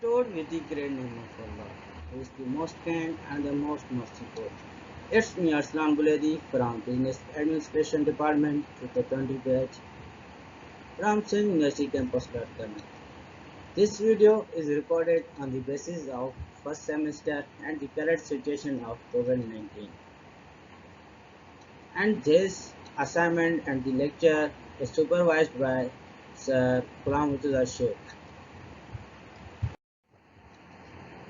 Restored with the great name of Allah, who is the most kind and the most merciful. It's me, Arslan Buledi from Business Administration Department, 2020 batch, from Sindh University Campus, Latgana. This video is recorded on the basis of first semester and the current situation of COVID-19. And this assignment and the lecture is supervised by Sir Ghulam Murtaza Sheikh.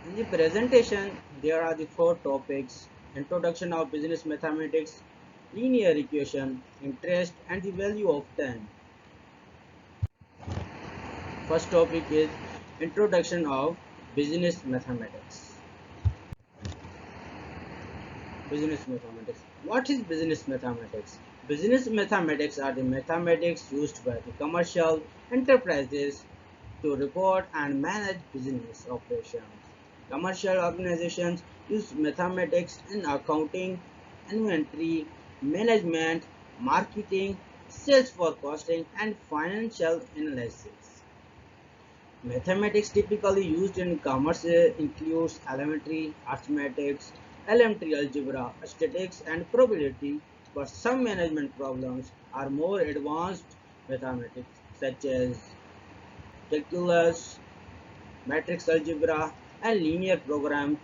In the presentation, there are the four topics: introduction of business mathematics, linear equation, interest, and the value of time. First topic is introduction of business mathematics. Business mathematics. What is business mathematics? Business mathematics are the mathematics used by the commercial enterprises to record and manage business operations. Commercial organizations use mathematics in accounting, inventory, management, marketing, sales forecasting, and financial analysis. Mathematics typically used in commerce includes elementary arithmetic, elementary algebra, statistics, and probability, but some management problems are more advanced mathematics such as calculus, matrix algebra, and linear programming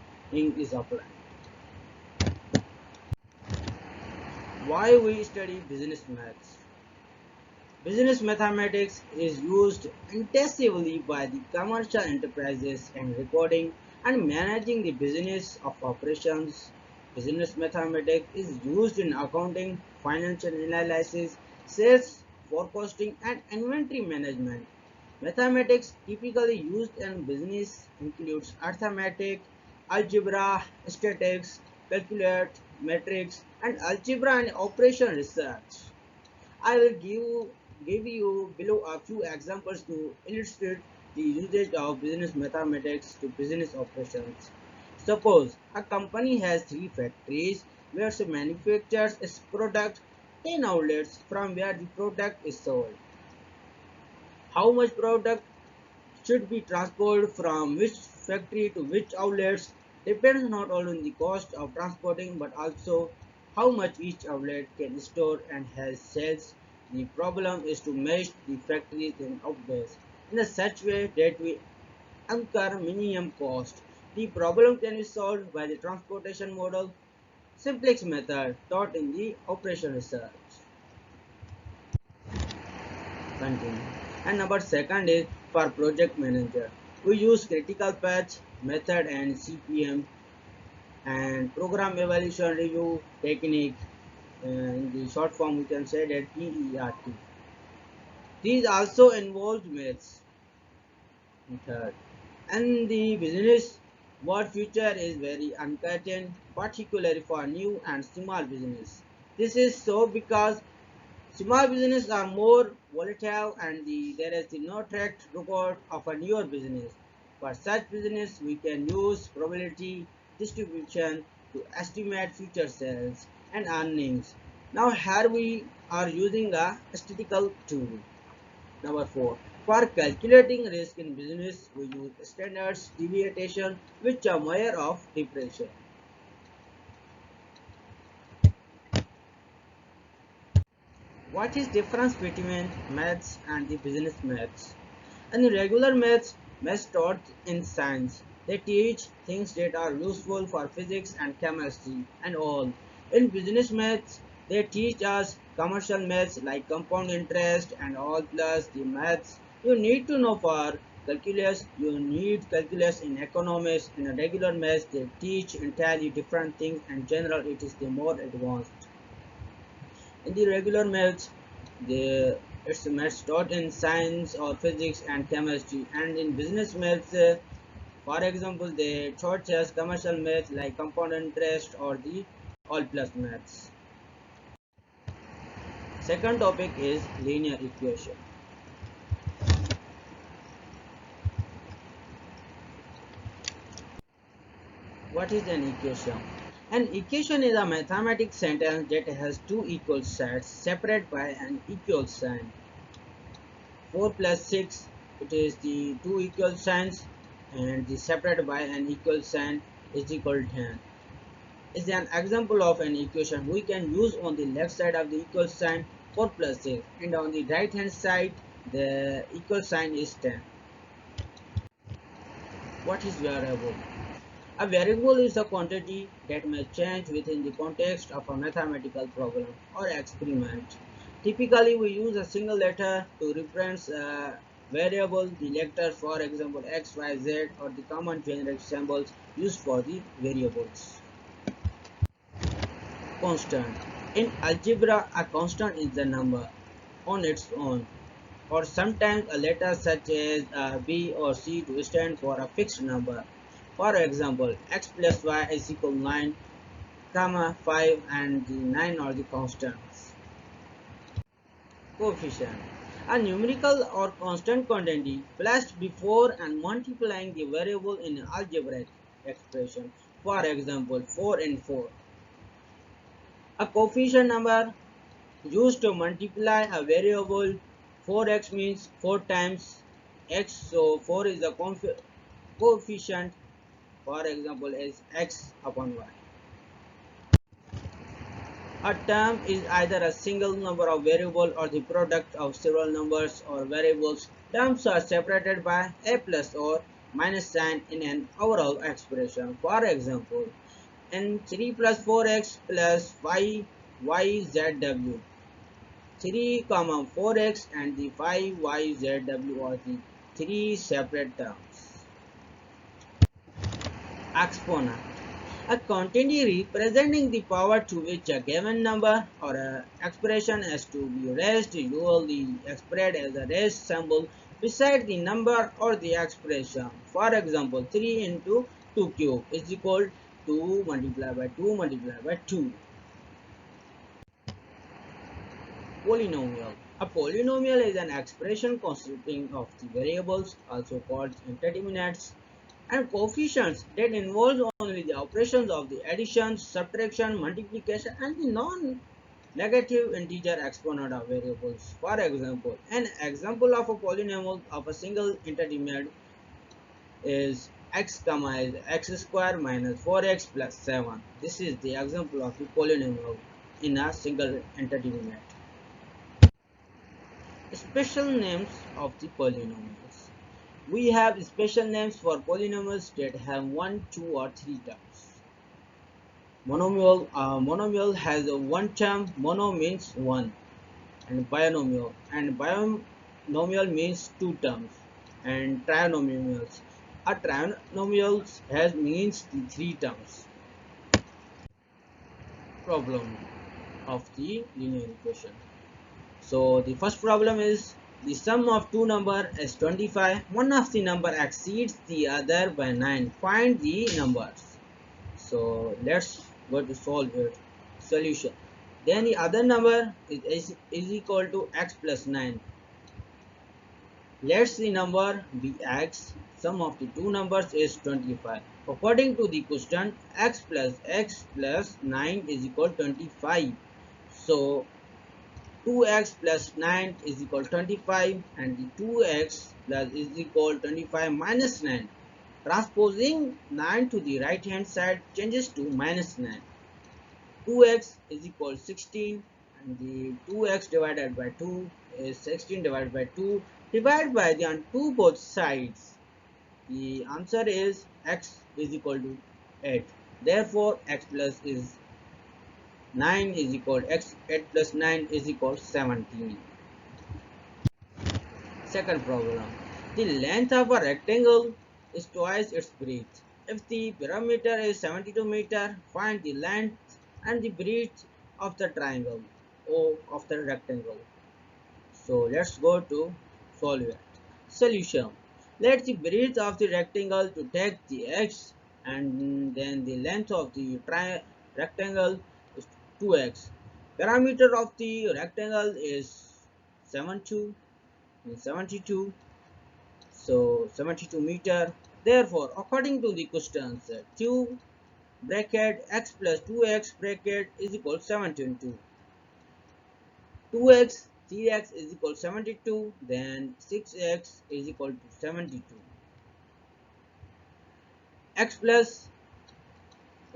is applied. Why we study business maths? Business mathematics is used intensively by the commercial enterprises in recording and managing the business of operations. Business mathematics is used in accounting, financial analysis, sales, forecasting, and inventory management. Mathematics typically used in business includes arithmetic, algebra, statistics, calculus, matrix, and algebra and operation research. I will give you below a few examples to illustrate the usage of business mathematics to business operations. Suppose a company has 3 factories where it manufactures its product, 10 outlets from where the product is sold. How much product should be transported from which factory to which outlets depends not only on the cost of transporting but also how much each outlet can store and has sales. The problem is to mesh the factories and outlets in a such way that we incur minimum cost. The problem can be solved by the transportation model simplex method taught in the operation research. Continue. And number second is for project manager. We use critical path method and CPM and program evaluation review technique. In the short form, we can say that PERT. These also involve maths. Third, and the business world future is very uncertain, particularly for new and small business. This is so because small businesses are more volatile and there is no track record of a newer business. For such business, we can use probability distribution to estimate future sales and earnings. Now here we are using a statistical tool. Number 4. For calculating risk in business, we use standards deviation which are measure of differential. What is difference between maths and the business maths? In the regular maths, maths taught in science. They teach things that are useful for physics and chemistry and all. In business maths, they teach us commercial maths like compound interest and all plus the maths you need to know for calculus. You need calculus in economics. In a regular maths, they teach entirely different things and general it is the more advanced. In the regular maths, it's maths taught in science or physics and chemistry, and in business maths, for example, they taught us commercial maths like compound interest or the all plus maths. Second topic is linear equation. What is an equation? An equation is a mathematical sentence that has two equal sets separated by an equal sign. 4 plus 6, it is the two equal signs. and the separated by an equal sign is equal 10 is an example of an equation we can use on the left side of the equal sign 4 plus 6 and on the right hand side the equal sign is 10. What is variable? A variable is a quantity that may change within the context of a mathematical problem or experiment. Typically, we use a single letter to reference a variable, the letter for example x, y, z, or the common generic symbols used for the variables. Constant. In algebra, a constant is a number on its own, or sometimes a letter such as B or C to stand for a fixed number. For example, x plus y is equal to 9, comma 5 and the 9 are the constants. Coefficient. A numerical or constant quantity placed before and multiplying the variable in an algebraic expression. For example, 4 and 4. A coefficient number used to multiply a variable. 4x means 4 times x, so 4 is the coefficient, for example, is x upon y. A term is either a single number of variable or the product of several numbers or variables. Terms are separated by a plus or minus sign in an overall expression. For example, in 3 plus 4x plus 5yzw, 3 comma 4x and the 5yzw are the three separate terms. Exponent. A quantity representing the power to which a given number or a expression has to be raised, usually expressed as a raised symbol beside the number or the expression. For example, 3 into 2 cube is equal to 2 multiplied by 2 multiplied by 2. Polynomial. A polynomial is an expression consisting of the variables, also called indeterminates, and coefficients that involve only the operations of the addition, subtraction, multiplication, and the non-negative integer exponent of variables. For example, an example of a polynomial of a single indeterminate is x comma is x square minus 4x plus 7. This is the example of a polynomial in a single indeterminate. Special names of the polynomials. We have special names for polynomials that have 1, 2 or 3 terms. Monomial has a one term, mono means 1, and binomial means 2 terms, and trinomials. A trinomial has means the 3 terms. Problem of the linear equation. So the first problem is the sum of two numbers is 25. One of the number exceeds the other by 9. Find the numbers. So let's go to solve it. Solution. Then the other number is equal to x plus 9. Let the number be x. Sum of the two numbers is 25. According to the question, x plus 9 is equal to 25. So 2x plus 9 is equal to 25 and the 2x plus is equal to 25 minus 9. Transposing 9 to the right hand side changes to minus 9. 2x is equal to 16 and the 2x divided by 2 is 16 divided by 2. Divide by the on two both sides. The answer is x is equal to 8. Therefore, x plus is 9 is equal to x 8 plus 9 is equal to 17. Second problem. The length of a rectangle is twice its breadth. If the perimeter is 72 meter, find the length and the breadth of the triangle O of the rectangle. So let's go to solve it. Solution. Let the breadth of the rectangle to take the x and then the length of the rectangle is 2x. Parameter of the rectangle is 72 72, so 72 meter. Therefore, according to the questions, 2 bracket x plus 2x bracket is equal to 72. 2x 3x is equal to 72, then 6x is equal to 72. x plus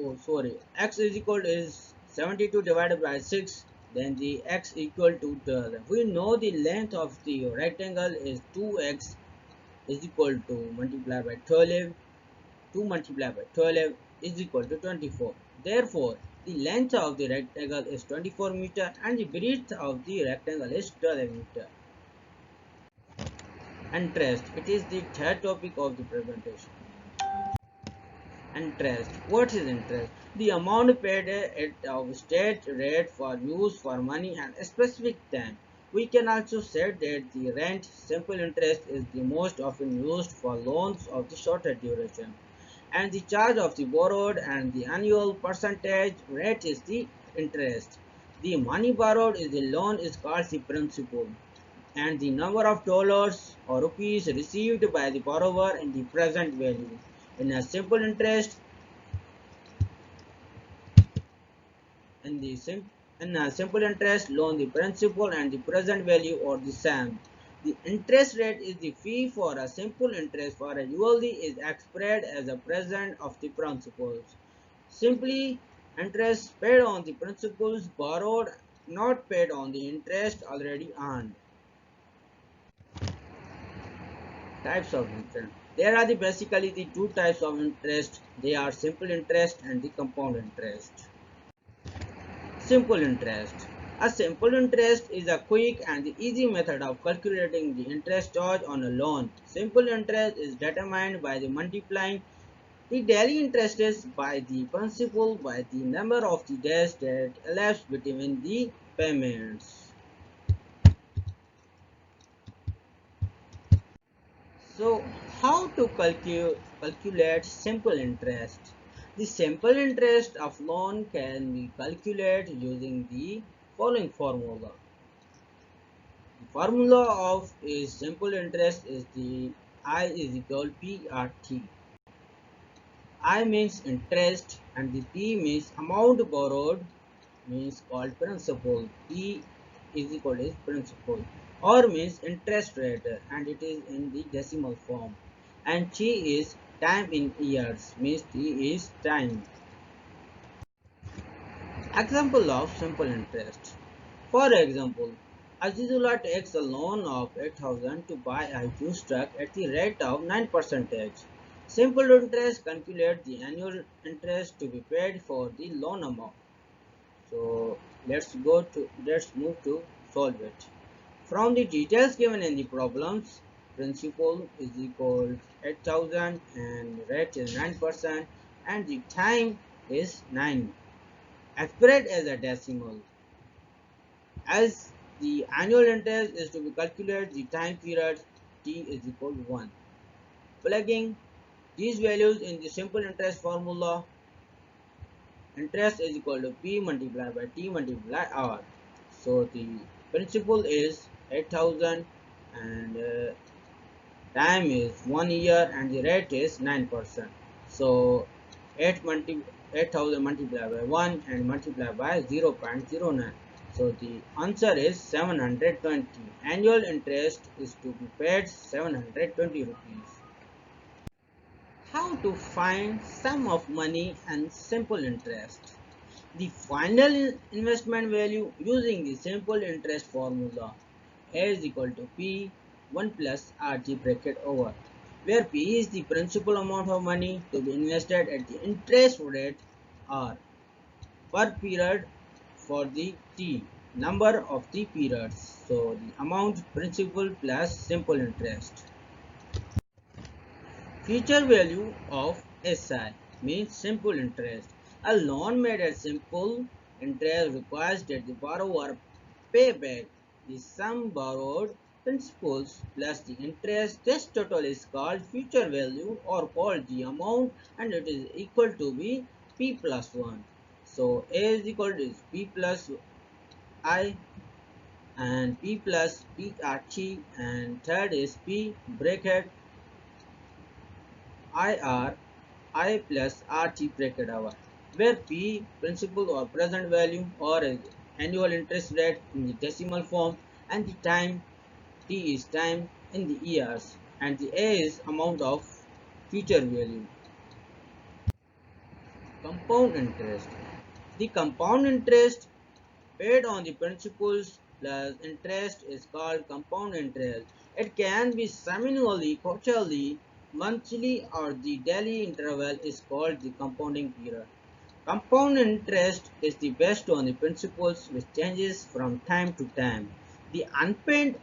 oh sorry x is equal to is 72 divided by 6, then the x equal to 12. We know the length of the rectangle is 2x is equal to multiply by 12. 2 multiplied by 12 is equal to 24. Therefore, the length of the rectangle is 24 meter and the breadth of the rectangle is 12 meter. Interest. It is the third topic of the presentation. Interest. What is interest? The amount paid at our state rate for use for money and a specific time. We can also say that the rent, simple interest, is the most often used for loans of the shorter duration, and the charge of the borrowed and the annual percentage rate is the interest. The money borrowed is the loan is called the principal, and the number of dollars or rupees received by the borrower in the present value. In a simple interest, in the sim, in a simple interest loan, the principal and the present value are the same. The interest rate is the fee for a simple interest for a usually is expressed as a present of the principals. Simply, interest paid on the principals borrowed, not paid on the interest already earned. Types of interest. There are basically the two types of interest. They are simple interest and the compound interest. Simple interest. A simple interest is a quick and easy method of calculating the interest charge on a loan. Simple interest is determined by the multiplying the daily interest is by the principal by the number of the days that elapsed between the payments. So, how to calculate simple interest? The simple interest of loan can be calculated using the following formula. The formula of a simple interest is the I is equal to PRT. I means interest and the P means amount borrowed means called principal. P is equal to principal or means interest rate and it is in the decimal form. And T is time in years means T is time. Example of simple interest. For example, Azizullah takes a loan of 8,000 to buy a used truck at the rate of 9%. Simple interest calculate the annual interest to be paid for the loan amount. So let's move to solve it. From the details given in the problems, principal is equal to 8,000 and rate is 9% and the time is 9. Expressed as a decimal. As the annual interest is to be calculated, the time period T is equal to 1. Plugging these values in the simple interest formula, interest is equal to P multiplied by T multiplied R. So the principal is 8,000 and time is 1 year and the rate is 9%. So 8,000 multiplied by 1 and multiplied by 0.09. So the answer is 720. Annual interest is to be paid 720 rupees. How to find sum of money and simple interest? The final investment value using the simple interest formula. A is equal to P 1 plus RT bracket over, where P is the principal amount of money to be invested at the interest rate R per period for the T number of the periods. So the amount principal plus simple interest. Future value of SI means simple interest. A loan made at simple interest requires that the borrower pay back the sum borrowed principals plus the interest. This total is called future value or called the amount and it is equal to be P plus 1. So A is equal to P plus I and P plus PRT and third is P bracket IR I plus RT bracket hour, where P principal or present value or annual interest rate in the decimal form and the time T is time in the years and the A is amount of future value. Compound interest. The compound interest paid on the principals plus interest is called compound interest. It can be semi-annually, quarterly, monthly, or the daily interval is called the compounding period. Compound interest is the based on the principles which changes from time to time. The unpaid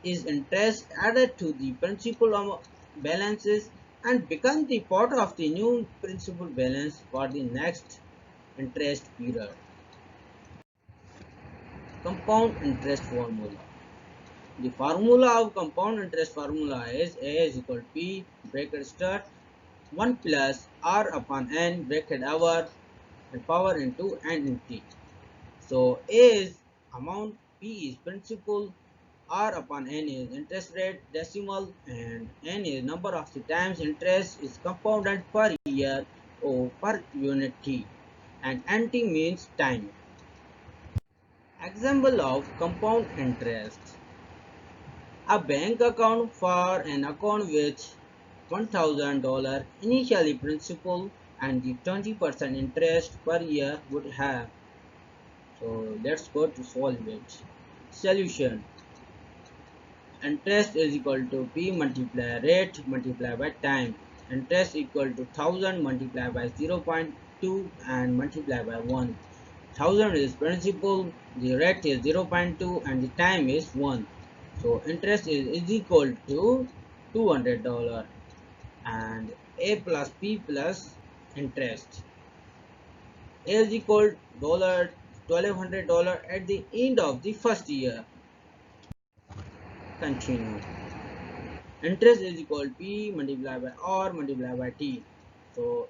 is interest added to the principal balances and become the part of the new principal balance for the next interest period. Compound interest formula. The formula of compound interest formula is A is equal to P bracket start 1 plus R upon N bracket hour and power into N in T. So A is amount, P is principal, R upon N is interest rate decimal, and N is number of the times interest is compounded per year or per unit T, and NT means time. Example of compound interest. A bank account for an account with $1,000 initially principal and the 20% interest per year would have. So let's go to solve it. Solution. Interest is equal to P multiply rate multiply by time. Interest equal to 1000 multiplied by 0.2 and multiply by 1. 1000 is principal, the rate is 0.2 and the time is 1. So interest is equal to $200 and A plus P plus interest. A is equal to $1,200 at the end of the first year. Continue. Interest is equal to P multiplied by R multiplied by T. So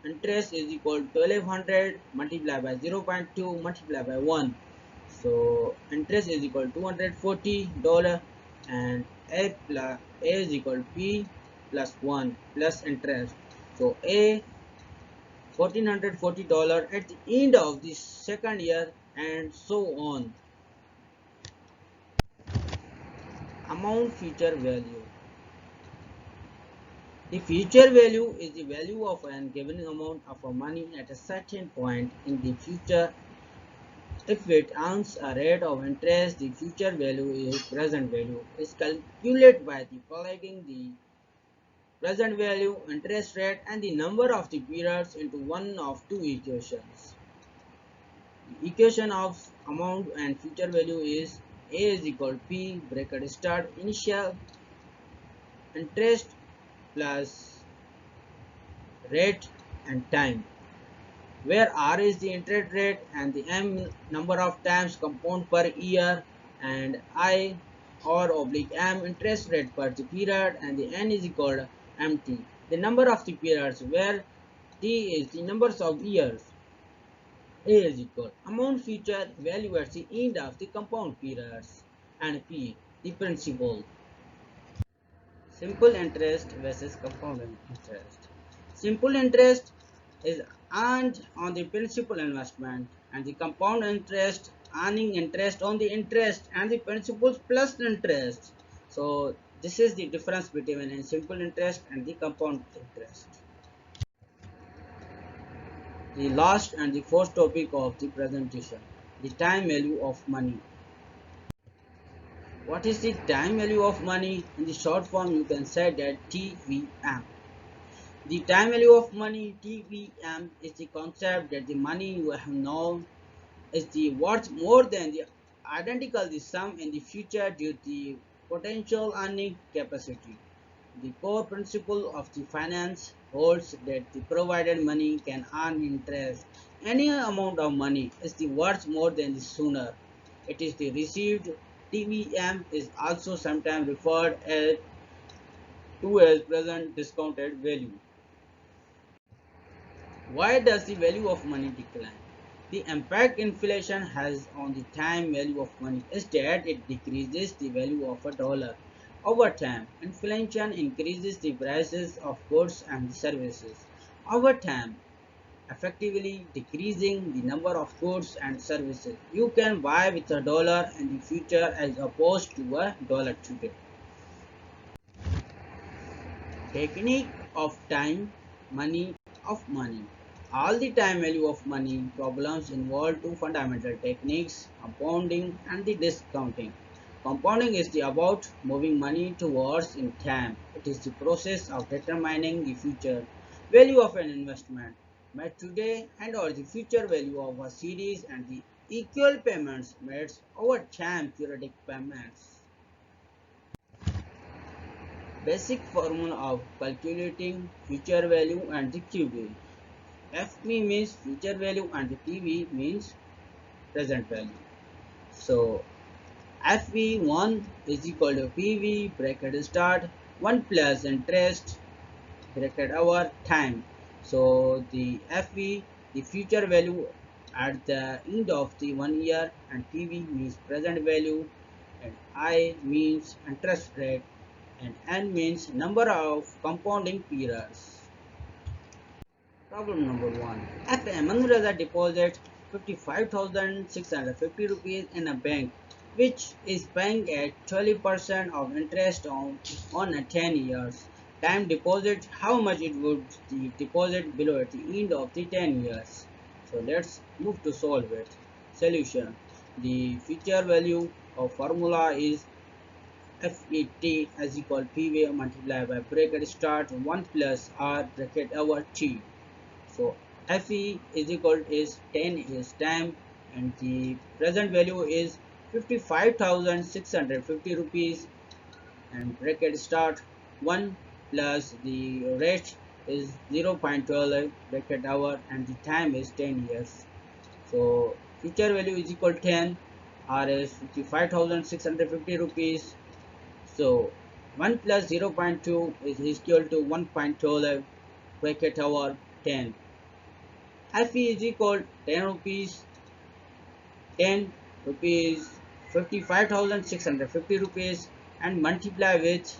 interest is equal to 1200 multiplied by 0.2 multiplied by 1. So interest is equal to $240 and A is equal to P plus 1 plus interest. So A $1,440 at the end of the second year and so on. Amount future value. The future value is the value of an given amount of money at a certain point in the future. If it earns a rate of interest, the future value is present value is calculated by the plugging the present value, interest rate, and the number of the periods into one of two equations. The equation of amount and future value is A is equal to P bracket start initial interest plus rate and time, where R is the interest rate and the M number of times compound per year and I or oblique M interest rate per the period and the N is equal to MT, the number of the periods, where T is the numbers of years. A is equal amount future value at the end of the compound periods and P the principal. Simple interest versus compound interest. Simple interest is earned on the principal investment and the compound interest earning interest on the interest and the principal plus interest. So this is the difference between a simple interest and the compound interest. The last and the fourth topic of the presentation, the time value of money. What is the time value of money? In the short form, you can say that TVM. The time value of money, TVM, is the concept that the money you have now is the worth more than the identical the sum in the future due to the potential earning capacity. The core principle of the finance holds that the provided money can earn interest. Any amount of money is the worth more than the sooner it is the received. TVM is also sometimes referred to as present discounted value. Why does the value of money decline? The impact inflation has on the time value of money is that it decreases the value of a dollar. Over time, inflation increases the prices of goods and services. Over time, effectively decreasing the number of goods and services you can buy with a dollar in the future as opposed to a dollar today. Technique of time, money of money. All the time value of money problems involve two fundamental techniques, compounding and the discounting. Compounding is the about moving money towards in time. It is the process of determining the future value of an investment made today and or the future value of a series and the equal payments made over time periodic payments. Basic formula of calculating future value and the QV. FV means future value and the PV means present value. So FV1 is equal to PV bracket start 1 plus interest bracket hour time. So the FV, the future value at the end of the 1 year, and PV means present value, and I means interest rate, and N means number of compounding periods. Problem number 1. If Manuraja deposits 55,650 rupees in a bank which is paying at 12% of interest on a 10 years time deposit, how much it would the deposit below at the end of the 10 years? So let's move to solve it. Solution. The future value of formula is FET as equal PV multiplied by bracket start 1 plus R bracket over T. So FE is equal is 10 is time and the present value is 55,650 rupees and bracket start 1 plus the rate is 0.12 bracket hour and the time is 10 years. So future value is equal 10, R is 55,650 rupees. So 1 plus 0.2 is equal to 1.12 bracket hour 10. FE is equal 10 rupees, 10 rupees, 55,650 rupees and multiply with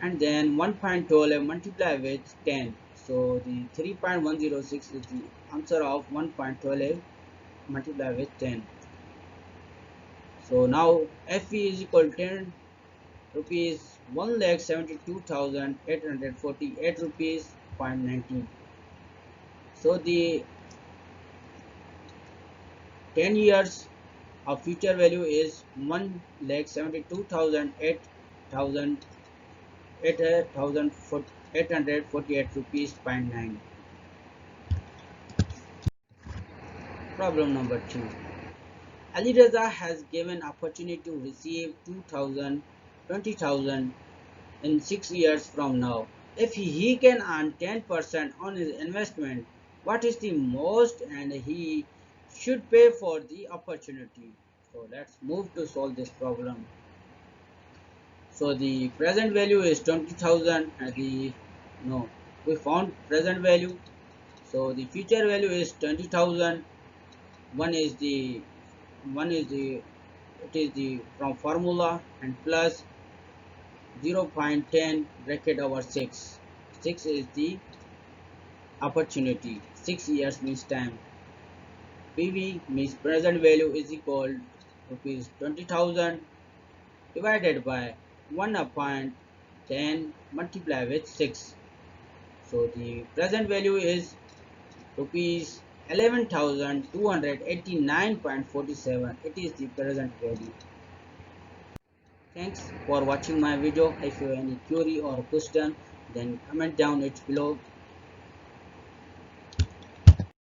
and then 1.12 multiply with 10. So the 3.106 is the answer of 1.12 multiply with 10. So now FE is equal 10 rupees 1,72,848 rupees 0.19. So the 10 years of future value is 1,72,848 rupees 0.9. Problem number 2. Ali Raza has given opportunity to receive 2,000, 20,000 in 6 years from now. If he can earn 10% on his investment, what is the most and he should pay for the opportunity? So let's move to solve this problem. So the present value is 20,000 and we found present value. So the future value is 20,000. One is the it is the from formula and plus 0.10 bracket over 6. 6 is the opportunity. 6 years means time. PV means present value is equal to rupees 20,000 divided by 1 upon 10 multiplied with 6. So the present value is rupees 11,289.47. It is the present value. Thanks for watching my video. If you have any query or question, then comment down it below.